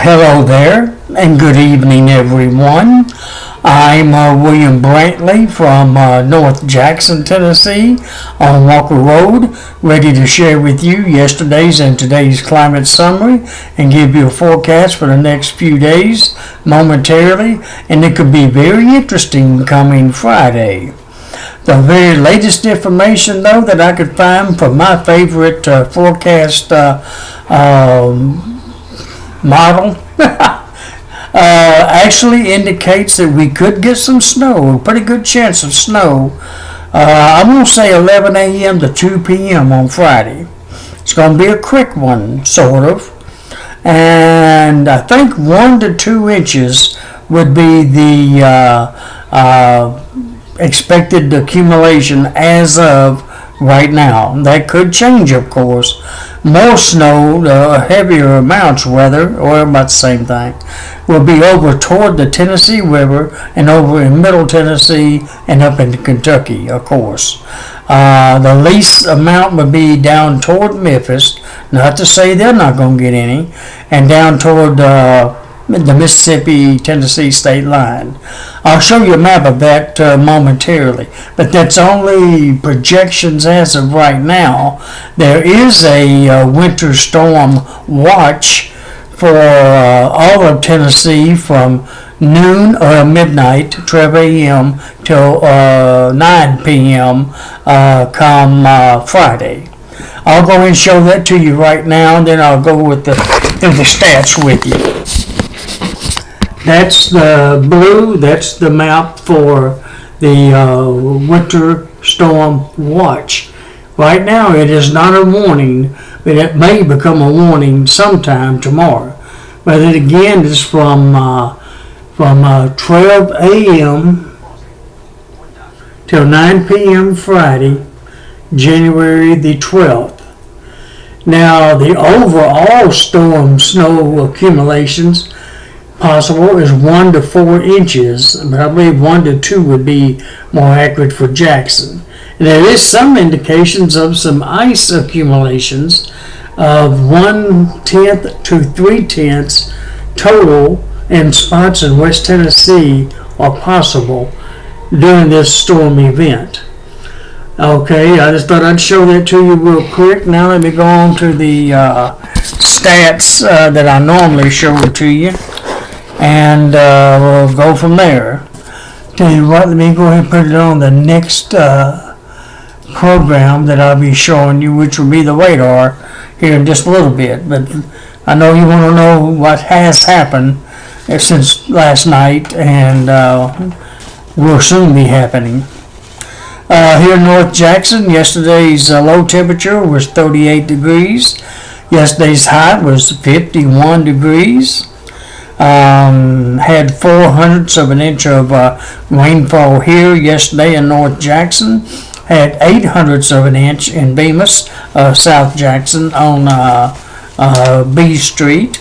Hello there, and good evening, everyone. I'm William Brantley from North Jackson, Tennessee, on Walker Road, ready to share with you yesterday's and today's climate summary and give you a forecast for the next few days momentarily, and it could be very interesting coming Friday. The very latest information, though, that I could find from my favorite forecast model actually indicates that we could get some snow, a pretty good chance of snow. I'm going to say 11 a.m. to 2 p.m. on Friday. It's going to be a quick one, sort of. And I think 1 to 2 inches would be the expected accumulation as of right now. That could change, of course. More snow, heavier amounts rather, or about the same thing, will be over toward the Tennessee River and over in Middle Tennessee and up into Kentucky, of course. The least amount would be down toward Memphis, not to say they're not going to get any, and down toward the Mississippi-Tennessee state line. I'll show you a map of that momentarily, but that's only projections as of right now. There is a winter storm watch for all of Tennessee from noon or midnight, 12 a.m. till 9 p.m. Come Friday. I'll go and show that to you right now, and then I'll go with the stats with you. That's the blue, that's the map for the winter storm watch. Right now it is not a warning, but it may become a warning sometime tomorrow. But it again is from 12 a.m. till 9 p.m. Friday, January the 12th. Now the overall storm snow accumulations possible is 1 to 4 inches, but I believe 1 to 2 would be more accurate for Jackson. And there is some indications of some ice accumulations of 1/10 to 3/10 total in spots in West Tennessee are possible during this storm event. Okay, I just thought I'd show that to you real quick. Now let me go on to the stats that I normally show to you. And we'll go from there. Tell you what, let me go ahead and put it on the next program that I'll be showing you, which will be the radar here in just a little bit. But I know you want to know what has happened since last night, and will soon be happening. Here in North Jackson, yesterday's low temperature was 38 degrees. Yesterday's high was 51 degrees. Had 0.04 of an inch of rainfall here yesterday in North Jackson. Had 0.08 of an inch in Bemis, South Jackson on B Street.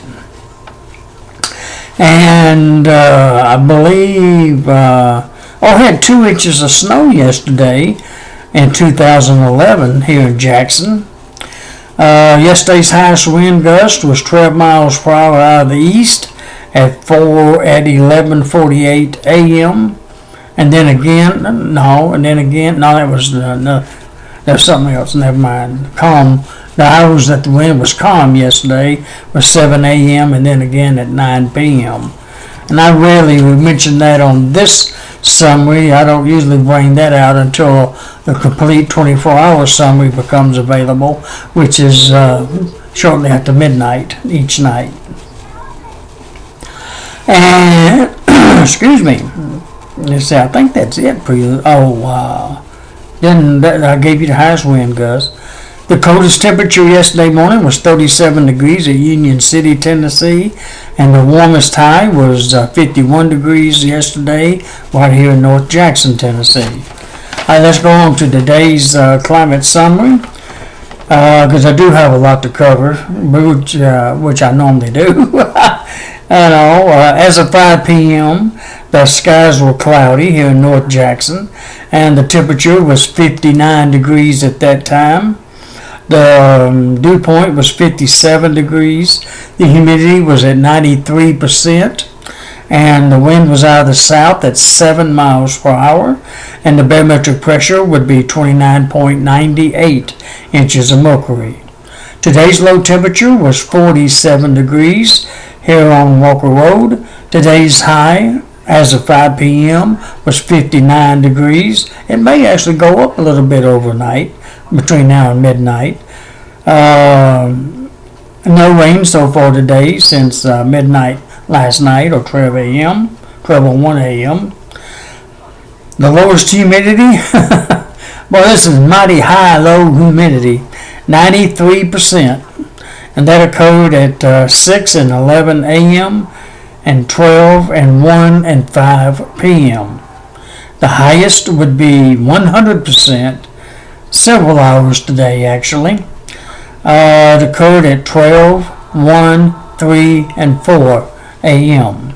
And I believe had 2 inches of snow yesterday in 2011 here in Jackson. Yesterday's highest wind gust was 12 miles per hour out of the east at 11:48 a.m. and then again, that was that's something else. Never mind. Calm. The hours that the wind was calm yesterday was 7 a.m. and then again at 9 p.m. And I rarely would mention that on this summary. I don't usually bring that out until the complete 24-hour summary becomes available, which is shortly after midnight each night. And excuse me. Let's see, I think that's it for you. Then I gave you the highest wind gust. The coldest temperature yesterday morning was 37 degrees at Union City, Tennessee, and the warmest high was 51 degrees yesterday right here in North Jackson, Tennessee. All right, let's go on to today's climate summary, because I do have a lot to cover, which I normally do. As of 5 p.m., the skies were cloudy here in North Jackson, and the temperature was 59 degrees at that time. The dew point was 57 degrees. The humidity was at 93%. And the wind was out of the south at 7 miles per hour. And the barometric pressure would be 29.98 inches of mercury. Today's low temperature was 47 degrees here on Walker Road. Today's high as of 5 p.m. was 59 degrees. It may actually go up a little bit overnight, between now and midnight. No rain so far today since midnight last night, or 12:01 a.m. The lowest humidity, boy, this is mighty high low humidity, 93%. And that occurred at 6 and 11 a.m. and 12 and 1 and 5 p.m. The highest would be 100%, several hours today actually. It occurred at 12, 1, 3, and 4 a.m.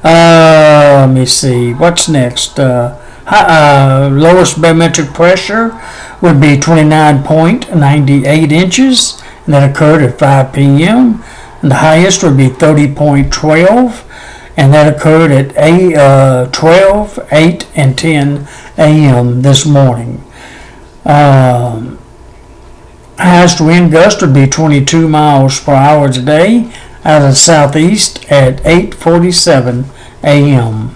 Let me see, what's next? Lowest barometric pressure would be 29.98 inches, and that occurred at 5 p.m. And the highest would be 30.12, and that occurred at 12, 8, and 10 a.m. this morning. Highest wind gust would be 22 miles per hour today out of the southeast at 8:47 a.m.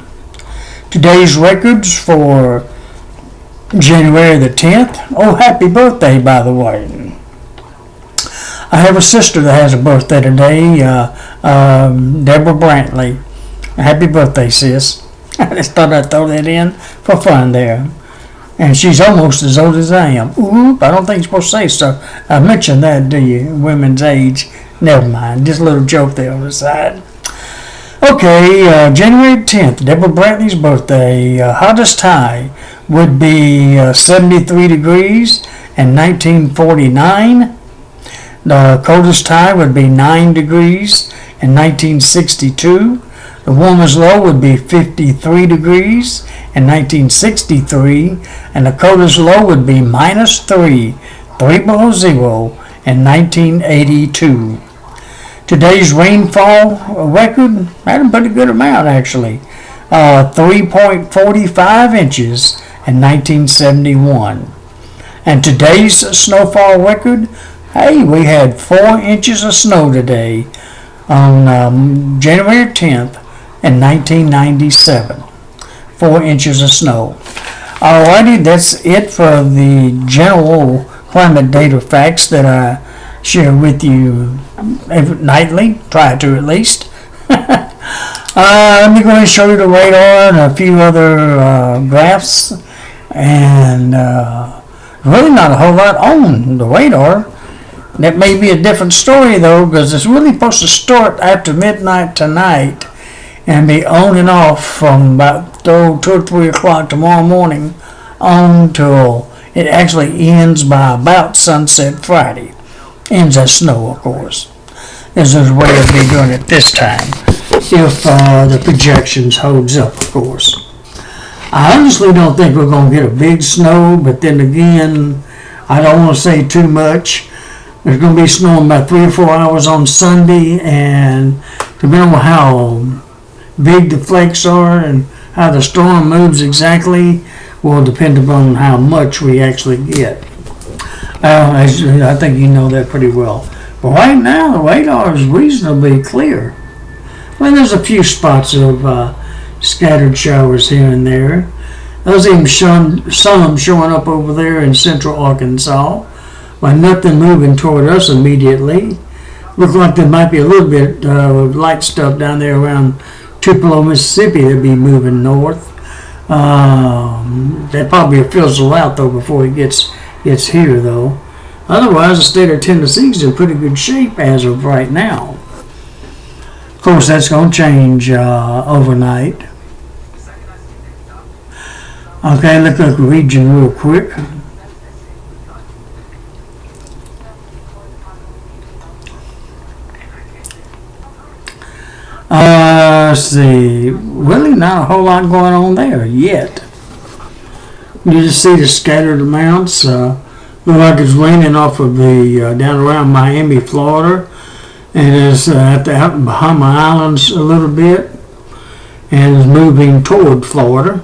Today's records for January the 10th. Oh, happy birthday, by the way. I have a sister that has a birthday today, Deborah Brantley. Happy birthday, sis. I just thought I'd throw that in for fun there. And she's almost as old as I am. Oop, I don't think you're supposed to say so. I mentioned that, do you? Women's age. Never mind. Just a little joke there on the side. Okay, January 10th, Deborah Brantley's birthday. Hottest high would be 73 degrees and 1949. The coldest high would be 9 degrees in 1962. The warmest low would be 53 degrees in 1963. And the coldest low would be -3, 3 below zero, in 1982. Today's rainfall record had a pretty good amount actually. 3.45 inches in 1971. And today's snowfall record, hey, we had 4 inches of snow today on January 10th in 1997. 4 inches of snow. Alrighty, that's it for the general climate data facts that I share with you nightly. Try to at least. Let me go ahead and show you the radar and a few other graphs. And really not a whole lot on the radar. That may be a different story though, because it's really supposed to start after midnight tonight and be on and off from about 2 or 3 o'clock tomorrow morning on till it actually ends by about sunset Friday. Ends as snow, of course. This is the way it'll be doing it this time, if the projections holds up, of course. I honestly don't think we're going to get a big snow, but then again, I don't want to say too much. There's going to be snowing about 3 or 4 hours on Sunday, and depending on how big the flakes are and how the storm moves exactly will depend upon how much we actually get. I think you know that pretty well. But right now, the radar is reasonably clear. Well, there's a few spots of scattered showers here and there. There's even some showing up over there in central Arkansas, but nothing moving toward us immediately. Looks like there might be a little bit of light stuff down there around Tupelo, Mississippi that'll be moving north. That probably fizzle out though before it gets here though. Otherwise, the state of Tennessee is in pretty good shape as of right now. Of course, that's going to change overnight. Okay, look at the region real quick. Let's see. Really not a whole lot going on there yet. You just see the scattered amounts Look like it's raining off of the down around Miami, Florida, and is at the out Bahama Islands a little bit, and is moving toward Florida.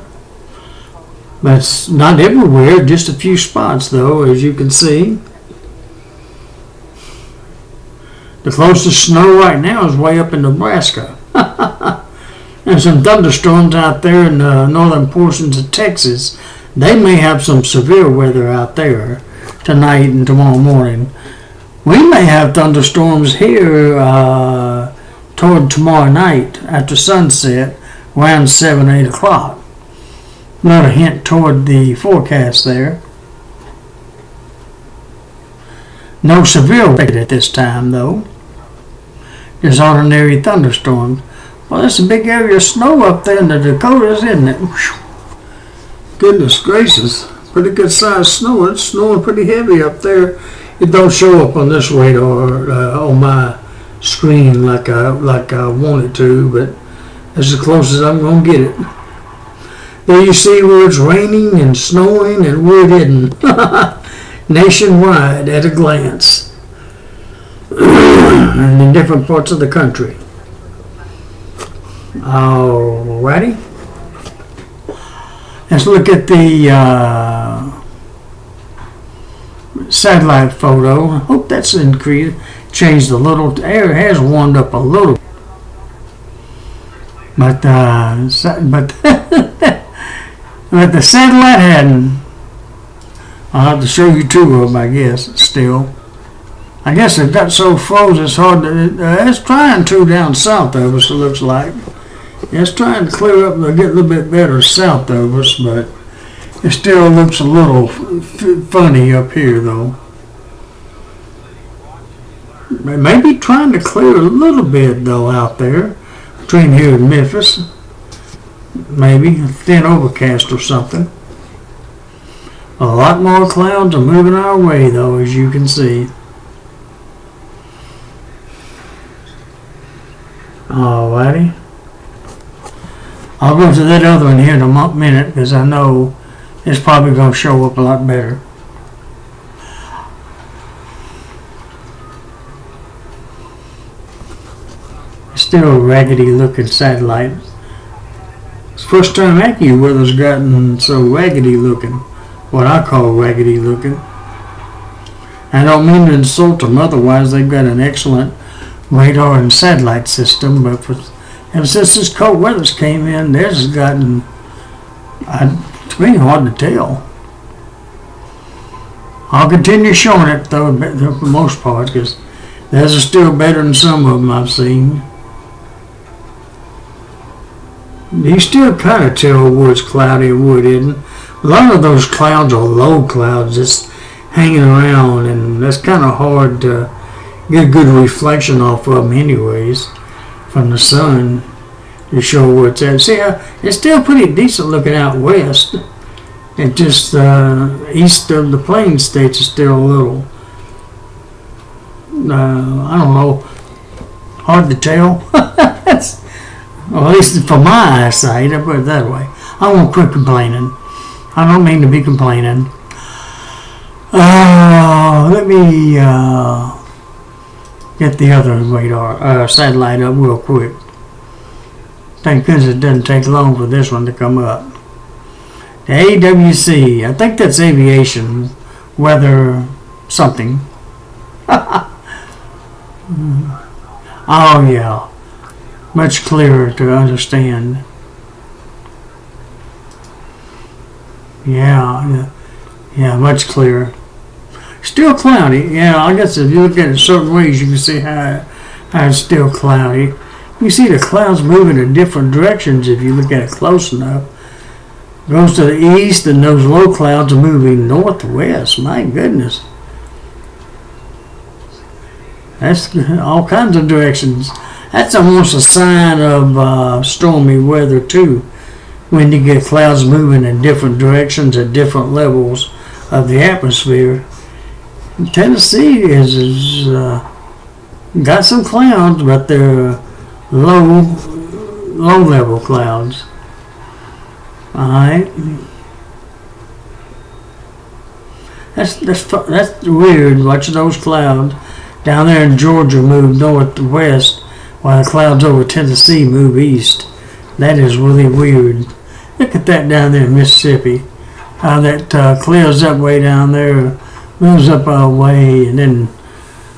That's not everywhere, just a few spots though, as you can see. The closest snow right now is way up in Nebraska. There's some thunderstorms out there in the northern portions of Texas. They may have some severe weather out there tonight and tomorrow morning. We may have thunderstorms here toward tomorrow night after sunset, around 7, 8 o'clock. Another hint toward the forecast there. No severe weather at this time, though. There's ordinary thunderstorms. Well, there's a big area of snow up there in the Dakotas, isn't it? Whew. Goodness gracious. Pretty good sized snow. It's snowing pretty heavy up there. It don't show up on this radar on my screen like I want it to, but that's as close as I'm going to get it. There you see where it's raining and snowing and where it isn't. Nationwide at a glance. And in different parts of the country. Alrighty. Let's look at the satellite photo. I hope that's increased, changed a little. The air has warmed up a little. But but the satellite hadn't. I'll have to show you two of them, I guess, still. I guess it got so frozen it's hard to, it's trying to down south of us, it looks like. It's trying to clear up and get a little bit better south of us, but it still looks a little funny up here, though. Maybe trying to clear a little bit, though, out there between here and Memphis. Maybe a thin overcast or something. A lot more clouds are moving our way, though, as you can see. Alrighty. I'll go to that other one here in a minute because I know it's probably going to show up a lot better. Still a raggedy looking satellite. It's the first time AccuWeather's gotten so raggedy looking. What I call raggedy looking. I don't mean to insult them, otherwise they've got an excellent radar and satellite system, but ever since this cold weather's came in, theirs has gotten, it's really hard to tell. I'll continue showing it though for the most part, because theirs are still better than some of them I've seen. You still kind of tell where it's cloudy and where it isn't. A lot of those clouds are low clouds just hanging around, and that's kind of hard to get a good reflection off of them anyways from the sun to show where it's at. See, it's still pretty decent looking out west. It just east of the plain states is still a little, I don't know, hard to tell. Well, at least for my eyesight, I put it that way. I won't quit complaining. I don't mean to be complaining. Let me get the other radar satellite up real quick. Thank goodness it doesn't take long for this one to come up. The AWC, I think that's aviation, weather, something. Oh yeah, much clearer to understand. Yeah, much clearer. Still cloudy. Yeah, I guess if you look at it certain ways, you can see how it's still cloudy. You see the clouds moving in different directions if you look at it close enough. It goes to the east, and those low clouds are moving northwest. My goodness. That's all kinds of directions. That's almost a sign of stormy weather, too, when you get clouds moving in different directions at different levels of the atmosphere. Tennessee is got some clouds, but they're low level clouds. Alright. That's weird. Watching those clouds down there in Georgia move north to west, while the clouds over Tennessee move east. That is really weird. Look at that down there in Mississippi. How that clears up way down there, moves up our way, and then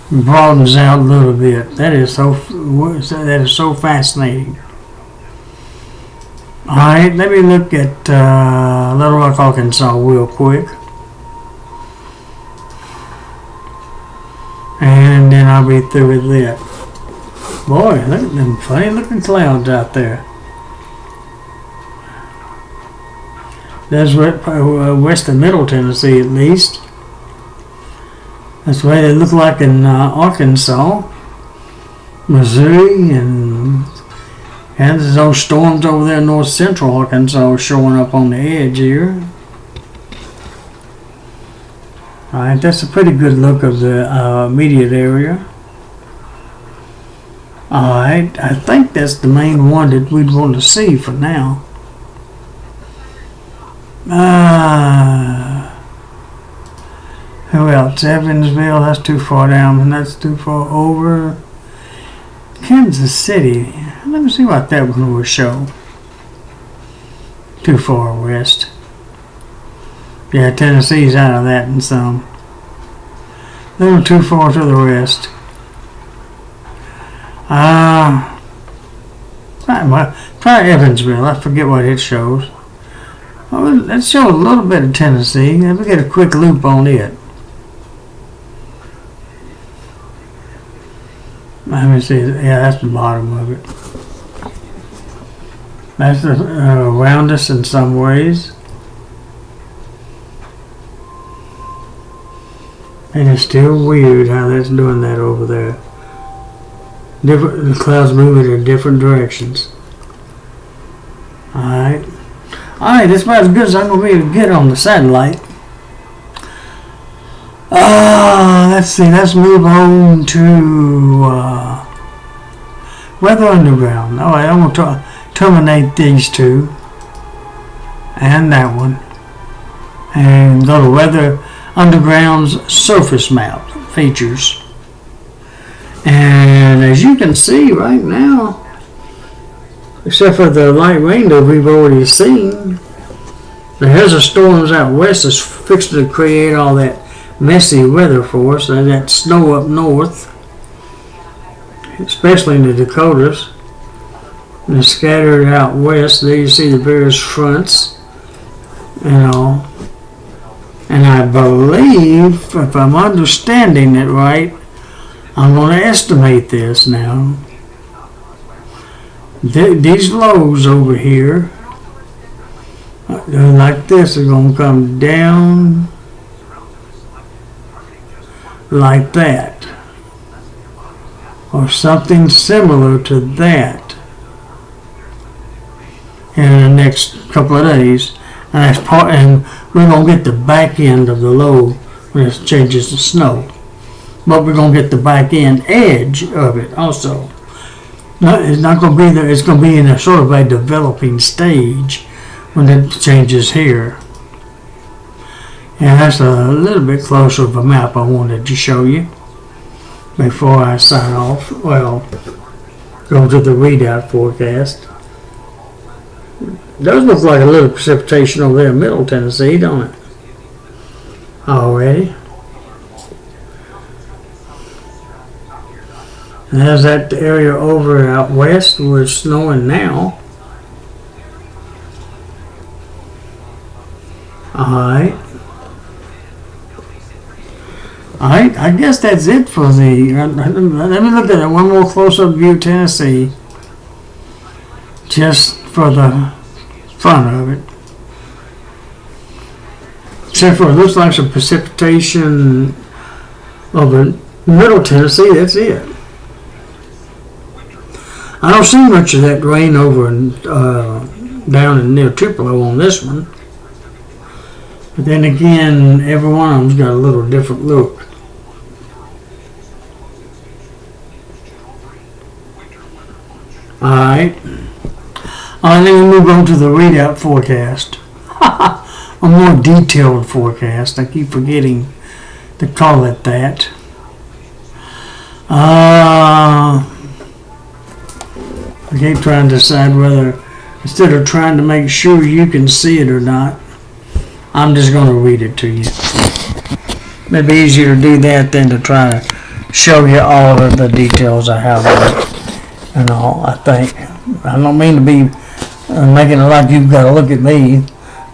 broadens out a little bit. That is so fascinating. All right, let me look at Little Rock, Arkansas, real quick, and then I'll be through with that. Boy, look at them funny-looking clouds out there. That's west of Middle Tennessee, at least. That's the way they look like in Arkansas, Missouri, and there's those storms over there in north central Arkansas showing up on the edge here. Alright, that's a pretty good look of the immediate area. Alright, I think that's the main one that we'd want to see for now. Who else? Evansville, that's too far down, and that's too far over. Kansas City, let me see what that one will show. Too far west. Yeah, Tennessee's out of that and some. A little too far to the west. Try Evansville, I forget what it shows. Well, let's show a little bit of Tennessee. Let me get a quick loop on it. Let me see. Yeah, that's the bottom of it. That's around us in some ways. And it's still weird how that's doing that over there. The clouds moving in different directions. Alright. Alright, that's about as good as I'm going to be able to get on the satellite. Let's see, let's move on to Weather Underground. Alright, I'm going to terminate these two and that one and go to Weather Underground's surface map features. And as you can see right now, except for the light rain that we've already seen, the hazard storms out west is fixed to create all that messy weather for us, that snow up north, especially in the Dakotas, and scattered out west. There you see the various fronts and all. And I believe, if I'm understanding it right, I'm going to estimate this now. These lows over here, like this, are going to come down like that, or something similar to that in the next couple of days. And that's and we're going to get the back end of the low when it changes to snow. But we're going to get the back end edge of it also. No, it's not going to be there. It's going to be in a sort of a developing stage when it changes here. And that's a little bit closer of a map I wanted to show you before I sign off. Well, go to the readout forecast. It does look like a little precipitation over there in Middle Tennessee, don't it? Already. And there's that area over out west where it's snowing now. Alright. Alright, I guess that's it for the... let me look at it. One more close-up view of Tennessee. Just for the fun of it. Except for it looks like some precipitation over Middle Tennessee. That's it. I don't see much of that rain over down in near Tupelo on this one. But then again, every one of them's got a little different look. Alright. Alright, then we move on to the readout forecast. A more detailed forecast. I keep forgetting. to call it that. I keep trying to decide whether, instead of trying to make sure you can see it or not, I'm just going to read it to you. It'd be easier to do that than to try to show you all of the details I have on it and all. I think I don't mean to be making it like you've got to look at me.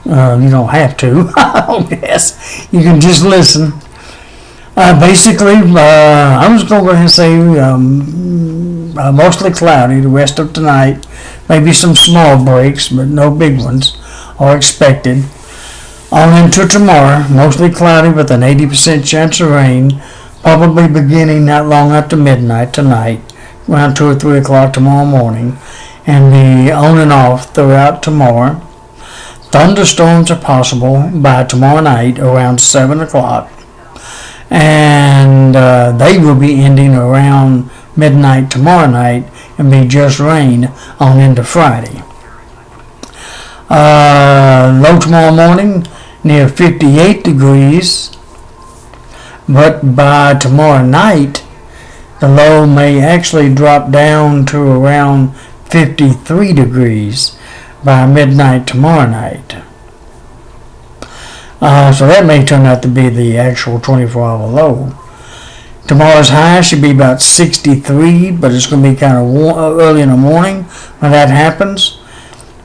You don't have to. I guess you can just listen. Basically, I'm just going to go ahead and say mostly cloudy the rest of tonight. Maybe some small breaks, but no big ones are expected. On into tomorrow, mostly cloudy with an 80% chance of rain, probably beginning not long after midnight tonight, around 2 or 3 o'clock tomorrow morning, and be on and off throughout tomorrow. Thunderstorms are possible by tomorrow night around 7 o'clock, and they will be ending around midnight tomorrow night and be just rain on into Friday. Low tomorrow morning near 58 degrees, but by tomorrow night the low may actually drop down to around 53 degrees by midnight tomorrow night. So that may turn out to be the actual 24-hour low. Tomorrow's high should be about 63, but it's going to be kind of early in the morning when that happens.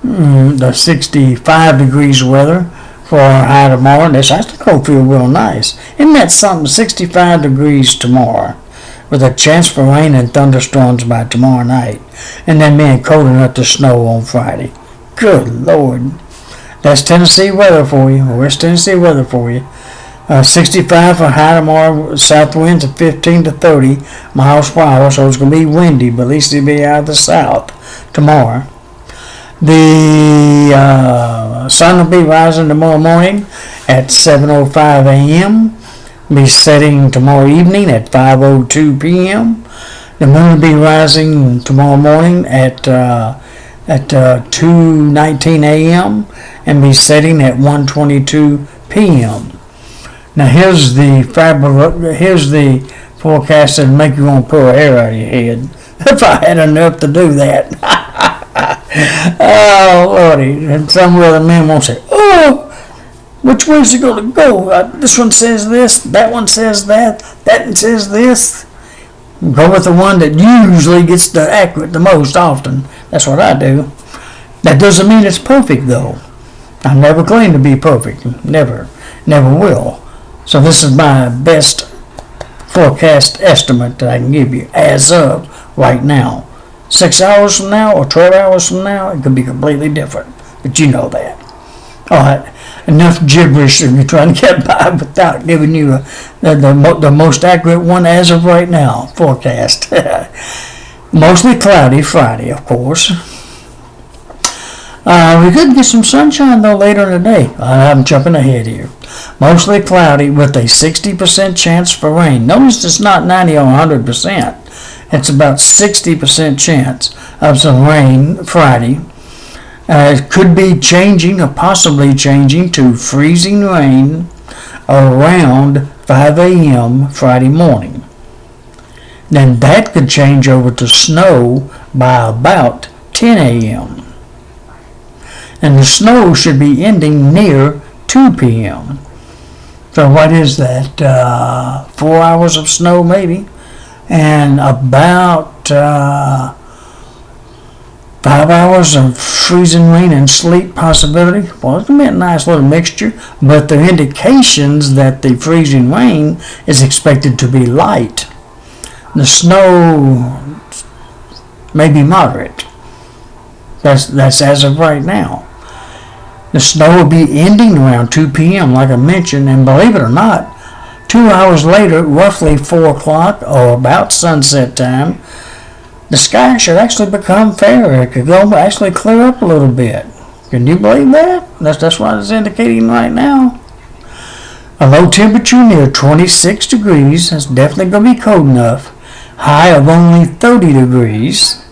The 65 degrees weather for our high tomorrow. This actually going to feel real nice. Isn't that something? 65 degrees tomorrow with a chance for rain and thunderstorms by tomorrow night, and then being cold enough to snow on Friday. Good Lord. That's Tennessee weather for you, West Tennessee weather for you. 65 for high tomorrow, south winds of 15 to 30 miles per hour, so it's going to be windy, but at least it'll be out of the south tomorrow. The sun will be rising tomorrow morning at 7:05 a.m., be setting tomorrow evening at 5:02 p.m. The moon will be rising tomorrow morning at 2:19 a.m. and be setting at 1:22 p.m. Now here's the forecast that make you want to pull a hair out of your head. If I had enough to do that. Oh Lordy! And some other men won't say, "Oh, which way's it going to go? This one says this, that one says that, that one says this." Go with the one that usually gets the accurate the most often. That's what I do. That doesn't mean it's perfect, though. I never claim to be perfect. Never will. So this is my best forecast estimate that I can give you as of right now. 6 hours from now or 12 hours from now, it could be completely different. But you know that. All right. Enough gibberish if you're trying to get by without giving you the most accurate one as of right now forecast. Mostly cloudy Friday, of course. We could get some sunshine though later in the day. I'm jumping ahead here. Mostly cloudy with a 60% chance for rain. Notice it's not 90 or 100%. It's about 60% chance of some rain Friday. It could be changing or possibly changing to freezing rain around 5 a.m. Friday morning. Then that could change over to snow by about 10 a.m. And the snow should be ending near 2 p.m. So what is that? 4 hours of snow maybe? And about 5 hours of freezing rain and sleet possibility. Well, it's going to be a nice little mixture, but there are indications that the freezing rain is expected to be light. The snow may be moderate. That's as of right now. The snow will be ending around 2 p.m. like I mentioned, and believe it or not, 2 hours later, roughly 4 o'clock or about sunset time, the sky should actually become fairer. It could actually clear up a little bit. Can you believe that? That's what it's indicating right now. A low temperature near 26 degrees. That's definitely going to be cold enough. High of only 30 degrees.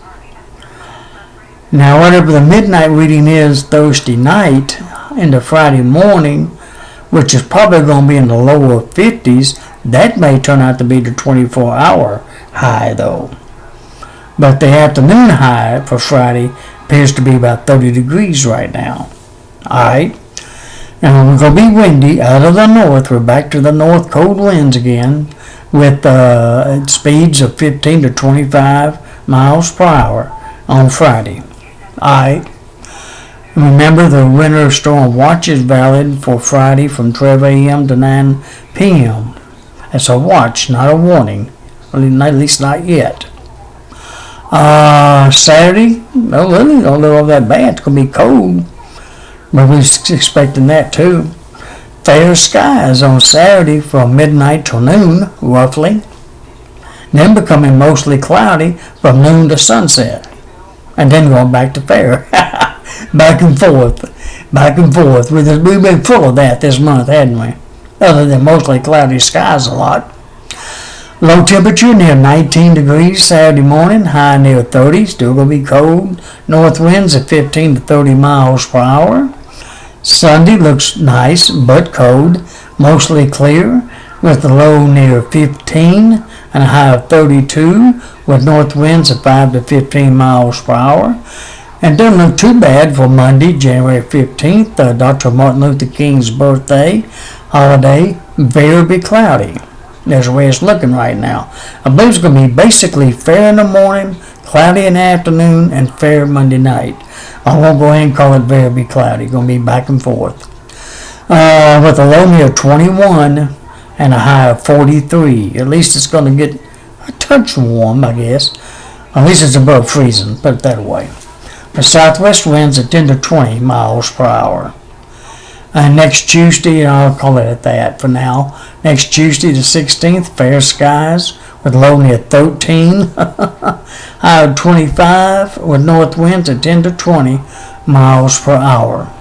Now, whatever the midnight reading is Thursday night into Friday morning, which is probably going to be in the lower 50s, That may turn out to be the 24-hour high, though. But the afternoon high for Friday appears to be about 30 degrees right now. Alright. Now we're going to be windy out of the north. We're back to the north cold winds again with speeds of 15 to 25 miles per hour on Friday. Alright. Remember, the winter storm watch is valid for Friday from 12 a.m. to 9 p.m. It's a watch, not a warning. At least not yet. Saturday, no, really don't look all that bad. It's going to be cold. But we're expecting that too. Fair skies on Saturday from midnight till noon, roughly. Then becoming mostly cloudy from noon to sunset. And then going back to fair. Back and forth. We've been full of that this month, hadn't we? Other than mostly cloudy skies a lot. Low temperature near 19 degrees Saturday morning, high near 30, still going to be cold. North winds at 15 to 30 miles per hour. Sunday looks nice but cold, mostly clear, with the low near 15 and a high of 32, with north winds at 5 to 15 miles per hour. And doesn't look too bad for Monday, January 15th, Dr. Martin Luther King's birthday holiday. Very cloudy. There's the way it's looking right now. I believe it's going to be basically fair in the morning, cloudy in the afternoon, and fair Monday night. I won't go ahead and call it very cloudy. It's going to be back and forth. With a low near 21 and a high of 43. At least it's going to get a touch warm, I guess. At least it's above freezing, put it that way. The southwest winds at 10 to 20 miles per hour. And next Tuesday, I'll call it at that for now. Next Tuesday the 16th, fair skies with low near 13, high of 25, with north winds at 10 to 20 miles per hour.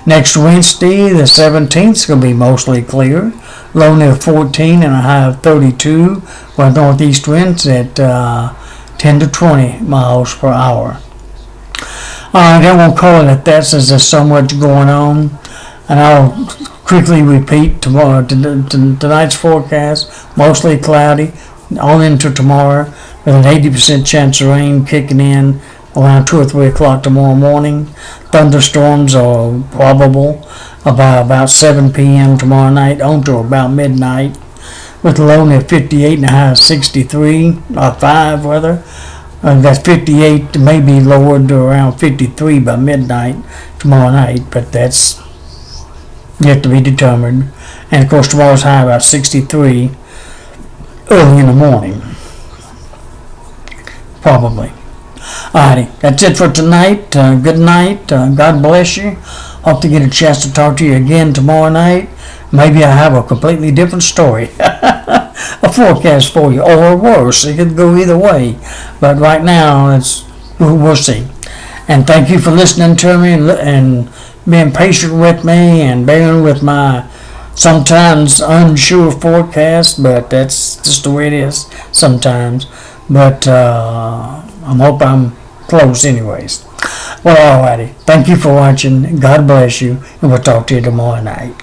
Next Wednesday, the 17th, is going to be mostly clear. Low near 14 and a high of 32, with northeast winds at 10 to 20 miles per hour. Alright, I won't call it at that since there's so much going on. And I'll quickly repeat tonight's forecast. Mostly cloudy, all into tomorrow, with an 80% chance of rain kicking in around 2 or 3 o'clock tomorrow morning. Thunderstorms are probable about 7 p.m. tomorrow night on to about midnight, with a low near 58 and a high of 63, or 5 rather. That's 58, maybe lowered to around 53 by midnight tomorrow night, but that's yet to be determined. And of course tomorrow's high about 63 early in the morning. Probably. Alrighty, that's it for tonight. Good night. God bless you. Hope to get a chance to talk to you again tomorrow night. Maybe I have a completely different story. A forecast for you, or worse. It could go either way. But right now, we'll see. And thank you for listening to me and being patient with me and bearing with my sometimes unsure forecast, but that's just the way it is sometimes. But I hope I'm close anyways. Well, alrighty. Thank you for watching. God bless you, and we'll talk to you tomorrow night.